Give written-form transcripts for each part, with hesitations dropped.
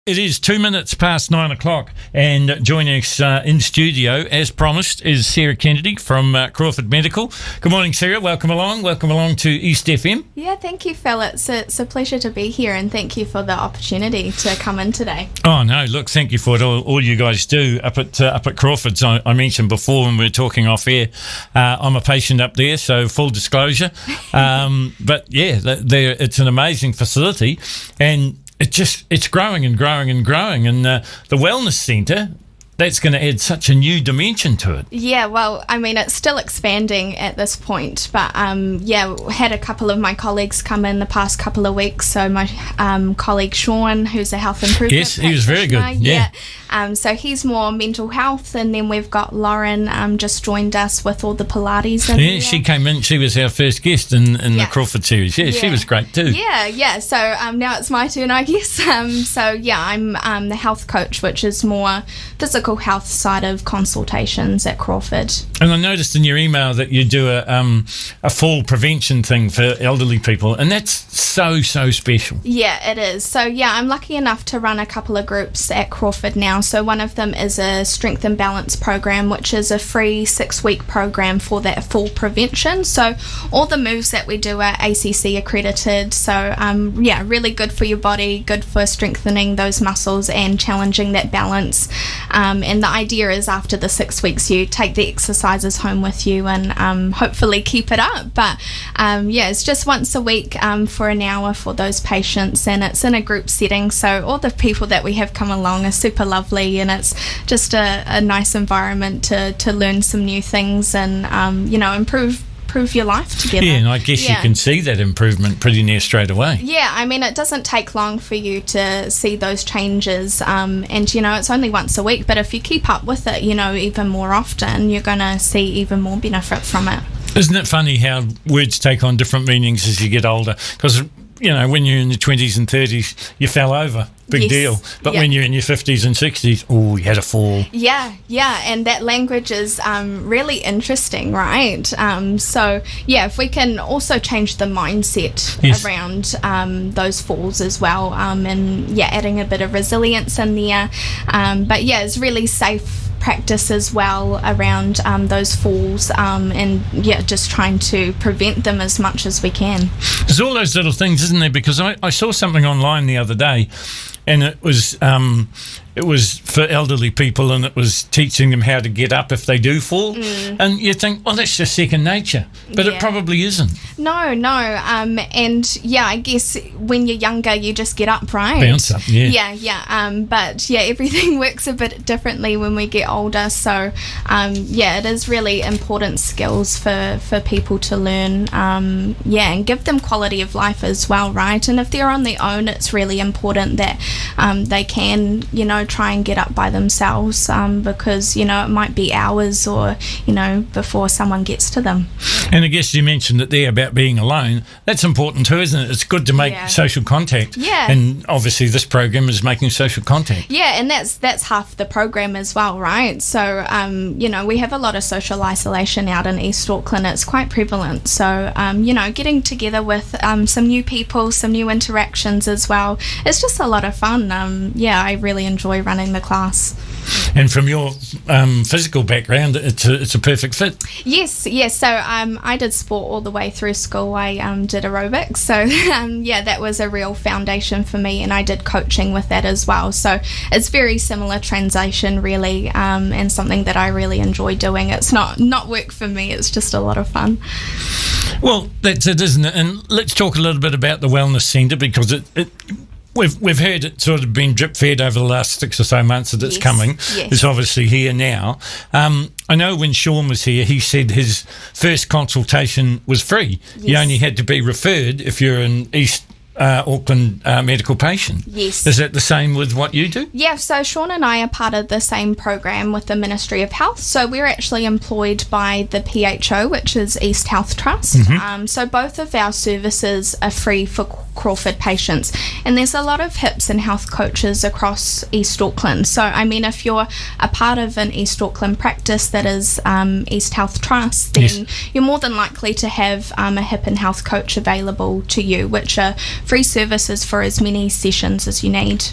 It is 2 minutes past 9 o'clock, and joining us in studio, as promised, is Sarah Kennedy from Crawford Medical. Good morning, Sarah. Welcome along. Welcome along to East FM. Yeah, thank you, Phil. It's a pleasure to be here, and thank you for the opportunity to come in today. Oh, no, look, thank you for it, all you guys do up at Crawford. So I mentioned before when we were talking off air, I'm a patient up there, so full disclosure. But, yeah, it's an amazing facility, and it's growing and growing and growing, and the wellness centre, that's going to add such a new dimension to it. Yeah, well, I mean, it's still expanding at this point, but had a couple of my colleagues come in the past couple of weeks. So my colleague Sean, who's a health improvement yes, he was very good. Yeah. So he's more mental health, and then we've got Lauren just joined us with all the Pilates. Yeah, she came in. She was our first guest in the Crawford series. Yeah, she was great too. Yeah. So now it's my turn, I guess. I'm the health coach, which is more physical health side of consultations at Crawford. And I noticed in your email that you do a fall prevention thing for elderly people, and that's so special. Yeah, it is. So I'm lucky enough to run a couple of groups at Crawford now. So one of them is a strength and balance program, which is a free 6-week program for that fall prevention. So all the moves that we do are ACC accredited. So really good for your body, good for strengthening those muscles and challenging that balance. And the idea is after the 6 weeks, you take the exercises home with you and hopefully keep it up. But it's just once a week for an hour for those patients, and it's in a group setting. So all the people that we have come along are super lovely, and it's just a nice environment to learn some new things and improve your life together. Yeah, and I guess you can see that improvement pretty near straight away. Yeah, I mean, it doesn't take long for you to see those changes, and it's only once a week, but if you keep up with it, even more often, you're going to see even more benefit from it. Isn't it funny how words take on different meanings as you get older? Because when you're in your 20s and 30s, you fell over. Big deal. But when you're in your 50s and 60s, you had a fall. Yeah, and that language is really interesting, right? If we can also change the mindset around those falls as well, and adding a bit of resilience in there. It's really safe practice as well around those falls, and just trying to prevent them as much as we can. There's all those little things, isn't there? Because I saw something online the other day, and it was for elderly people, and it was teaching them how to get up if they do fall. And you think, well, that's just second nature, but it probably isn't. No. I guess when you're younger, you just get up, right? Bounce up, But everything works a bit differently when we get older. So it is really important skills for people to learn. And give them quality of life as well, right? And if they're on their own, it's really important that they can, try and get up by themselves, because it might be hours or before someone gets to them. And I guess you mentioned it there about being alone. That's important too, isn't it? It's good to make social contact. And obviously this program is making social contact. And that's half the program as well, right? So we have a lot of social isolation out in East Auckland. It's quite prevalent. So getting together with some new people, some new interactions as well, it's just a lot of fun. I really enjoy running the class. And from your physical background, it's a perfect fit. Yes. So I did sport all the way through school. I did aerobics. So that was a real foundation for me, and I did coaching with that as well. So it's very similar translation, really, and something that I really enjoy doing. It's not work for me. It's just a lot of fun. Well, that's it, isn't it? And let's talk a little bit about the Wellness Centre, because We've heard it sort of been drip fed over the last 6 or so months that it's coming. Yes. It's obviously here now. I know when Sean was here, he said his first consultation was free. Yes. You only had to be referred if you're an East Auckland medical patient. Yes. Is that the same with what you do? Yeah, so Sean and I are part of the same program with the Ministry of Health. So we're actually employed by the PHO, which is East Health Trust. So both of our services are free for Crawford patients, and there's a lot of hips and health coaches across East Auckland. So I mean, if you're a part of an East Auckland practice that is East Health Trust, then you're more than likely to have a hip and health coach available to you, which are free services for as many sessions as you need.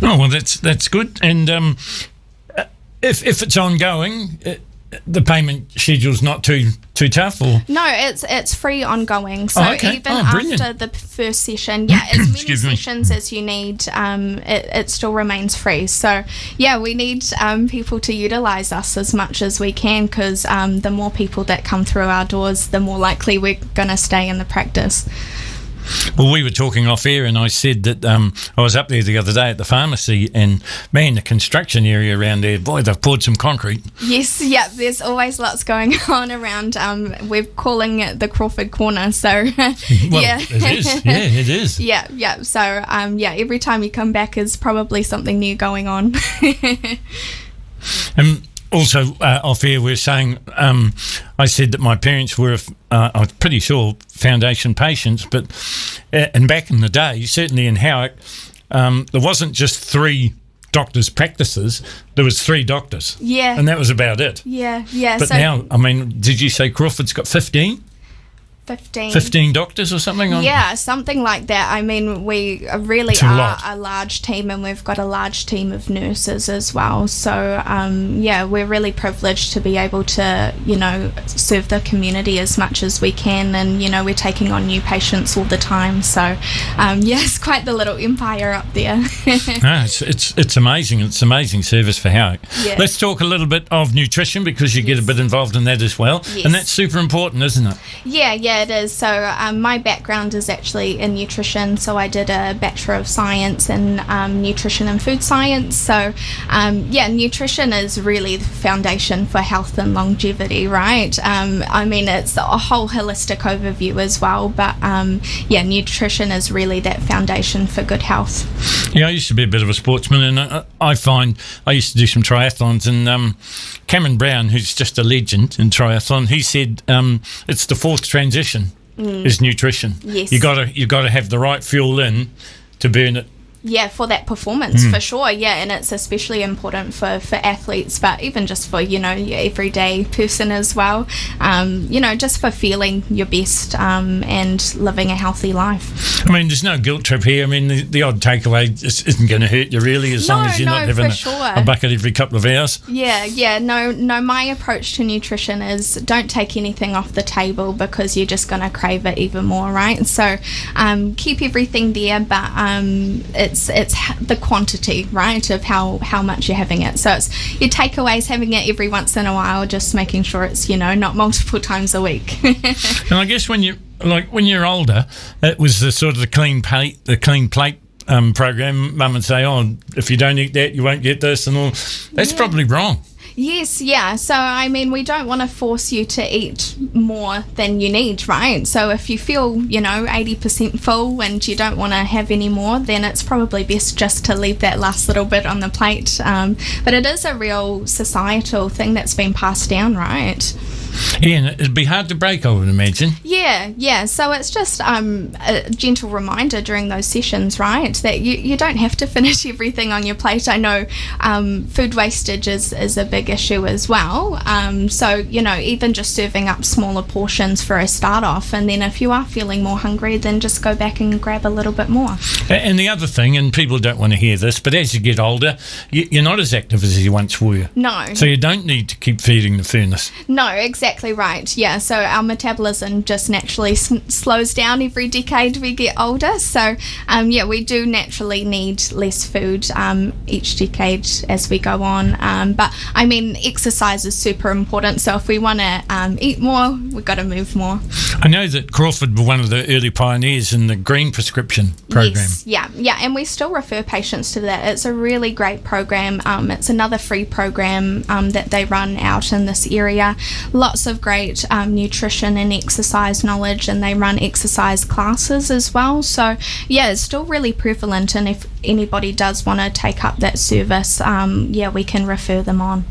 Oh, well, that's good. And if it's ongoing, the payment schedule's not too tough, or no, it's free ongoing. So okay. even Brilliant. after the first session, as many sessions as you need, it still remains free. So yeah, we need people to utilise us as much as we can, because the more people that come through our doors, the more likely we're going to stay in the practice. Well, we were talking off air, and I said that I was up there the other day at the pharmacy, and man, the construction area around there, boy, they've poured some concrete. Yes, yeah, there's always lots going on around. We're calling it the Crawford corner, so Well, yeah. it is. Yeah, it is. Yeah. So every time you come back is probably something new going on. Also, off air, we were saying, I said that my parents were, I'm pretty sure, foundation patients, but and back in the day, certainly in Howick, there wasn't just 3 doctors' practices, there was 3 doctors. Yeah. And that was about it. Yeah. But so now, I mean, did you say Crawford's got 15? 15 doctors or something? Yeah, something like that. I mean, we really are a large team, and we've got a large team of nurses as well. So, we're really privileged to be able to, serve the community as much as we can. And, we're taking on new patients all the time. So, it's quite the little empire up there. It's amazing. It's amazing service for Howick. Yeah. Let's talk a little bit of nutrition, because you get a bit involved in that as well. Yes. And that's super important, isn't it? Yeah, it is. So my background is actually in nutrition. So I did a Bachelor of Science in Nutrition and Food Science. So nutrition is really the foundation for health and longevity, right? I mean, it's a whole holistic overview as well, but nutrition is really that foundation for good health. Yeah, I used to be a bit of a sportsman, and I find I used to do some triathlons, and Cameron Brown, who's just a legend in triathlon, he said it's the 4th transition is nutrition. Yes. You got to have the right fuel in to burn it. Yeah, for that performance, for sure. Yeah, and it's especially important for athletes, but even just for, your everyday person as well. Just for feeling your best and living a healthy life. I mean, there's no guilt trip here. I mean, the odd takeaway isn't going to hurt you really, as long as you're not having a bucket every couple of hours. Yeah. No, my approach to nutrition is don't take anything off the table, because you're just going to crave it even more, right? So keep everything there, but it's the quantity, right, of how much you're having it. So it's your takeaways, having it every once in a while, just making sure it's not multiple times a week. And I guess when you're older, it was the sort of the clean plate program. Mum would say, "Oh, if you don't eat that, you won't get this," and all. That's probably wrong. Yes, yeah. So, I mean, we don't want to force you to eat more than you need, right? So if you feel, 80% full and you don't want to have any more, then it's probably best just to leave that last little bit on the plate. But it is a real societal thing that's been passed down, right? Yeah, and it'd be hard to break, I would imagine. Yeah. So it's just a gentle reminder during those sessions, right, that you don't have to finish everything on your plate. I know food wastage is a big issue as well. So, even just serving up smaller portions for a start off, and then if you are feeling more hungry, then just go back and grab a little bit more. And the other thing, and people don't want to hear this, but as you get older, you're not as active as you once were. No. So you don't need to keep feeding the furnace. No, exactly right. Yeah, so our metabolism just naturally slows down every decade we get older. So, we do naturally need less food each decade as we go on. But, I mean, exercise is super important. So if we want to eat more, we've got to move more. I know that Crawford were one of the early pioneers in the green prescription program. Yes, yeah, and we still refer patients to that. It's a really great program. It's another free program that they run out in this area. Lots of great nutrition and exercise knowledge, and they run exercise classes as well. So, it's still really prevalent, and if anybody does want to take up that service, we can refer them on.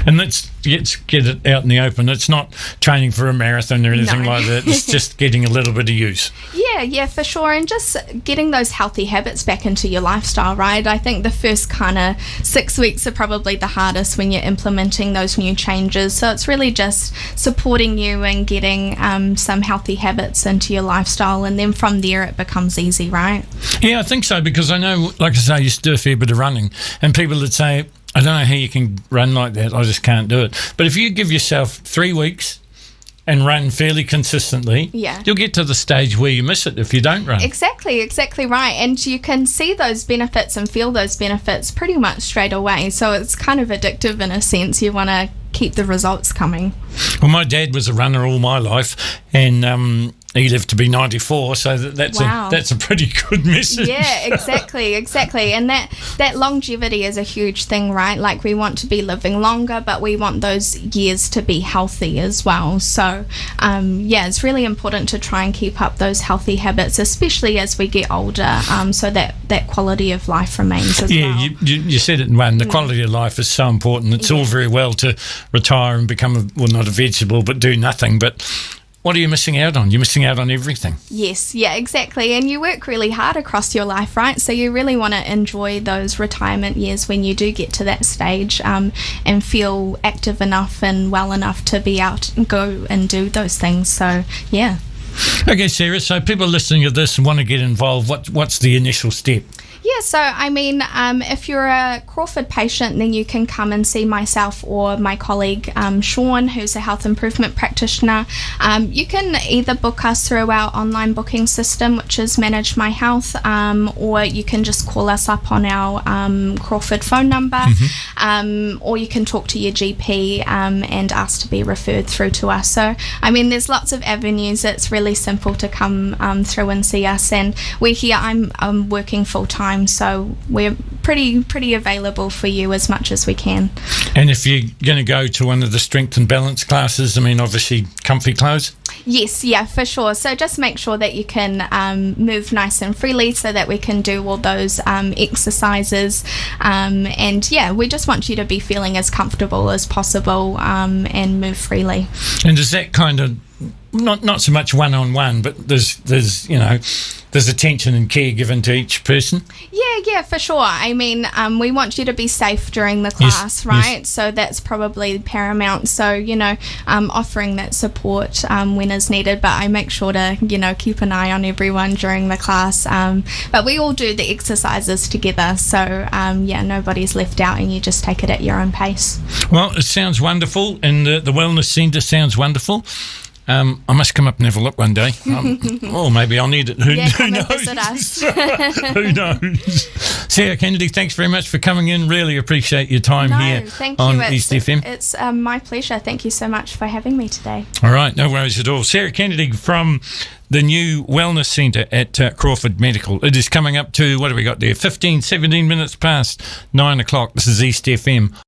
And let's get it out in the open. It's not training for a marathon or anything like that. It's just getting a little bit of use. Yeah, for sure. And just getting those healthy habits back into your lifestyle, right? I think the first kind of 6 weeks are probably the hardest when you're implementing those new changes. So it's really just supporting you and getting some healthy habits into your lifestyle. And then from there, it becomes easy, right? Yeah, I think so, because I know, like I say, I used to do a fair bit of running, and people would say, I don't know how you can run like that. I just can't do it. But if you give yourself 3 weeks and run fairly consistently, you'll get to the stage where you miss it if you don't run. Exactly right. And you can see those benefits and feel those benefits pretty much straight away. So it's kind of addictive in a sense. You want to keep the results coming. Well, my dad was a runner all my life, and he lived to be 94, so that's a pretty good message. Yeah, exactly. And that longevity is a huge thing, right? Like, we want to be living longer, but we want those years to be healthy as well. So, it's really important to try and keep up those healthy habits, especially as we get older, so that quality of life remains as well. Yeah, you said it in one. The quality of life is so important. It's all very well to retire and become, not a vegetable, but do nothing, but what are you missing out on? You're missing out on everything. Yes, yeah, exactly. And you work really hard across your life, right? So you really want to enjoy those retirement years when you do get to that stage, and feel active enough and well enough to be out and go and do those things. So, yeah. Okay, Sarah, so people listening to this and want to get involved, what's the initial step? Yeah, so I mean, if you're a Crawford patient, then you can come and see myself or my colleague Sean, who's a health improvement practitioner. You can either book us through our online booking system, which is Manage My Health, or you can just call us up on our Crawford phone number, or you can talk to your GP and ask to be referred through to us. So, I mean, there's lots of avenues. It's really simple to come through and see us, and we're here. I'm working full time, so we're pretty available for you as much as we can. And if you're going to go to one of the strength and balance classes, I mean, obviously comfy clothes? Yes, yeah, for sure. So just make sure that you can move nice and freely so that we can do all those exercises. And yeah, we just want you to be feeling as comfortable as possible and move freely. And does that kind of, not so much one-on-one, but there's attention and care given to each person? Yeah, for sure. I mean, we want you to be safe during the class, right? Yes. So that's probably paramount. So, offering that support when is needed, but I make sure to, keep an eye on everyone during the class. But we all do the exercises together, so, nobody's left out, and you just take it at your own pace. Well, it sounds wonderful, and the Wellness Centre sounds wonderful. I must come up and have a look one day. Or maybe I'll need it. Who knows? Visit us. Who knows? Sarah Kennedy, thanks very much for coming in. Really appreciate your time here on East FM. It's my pleasure. Thank you so much for having me today. All right, no worries at all. Sarah Kennedy from the new Wellness Centre at Crawford Medical. It is coming up to, what have we got there, 17 minutes past 9 o'clock. This is East FM.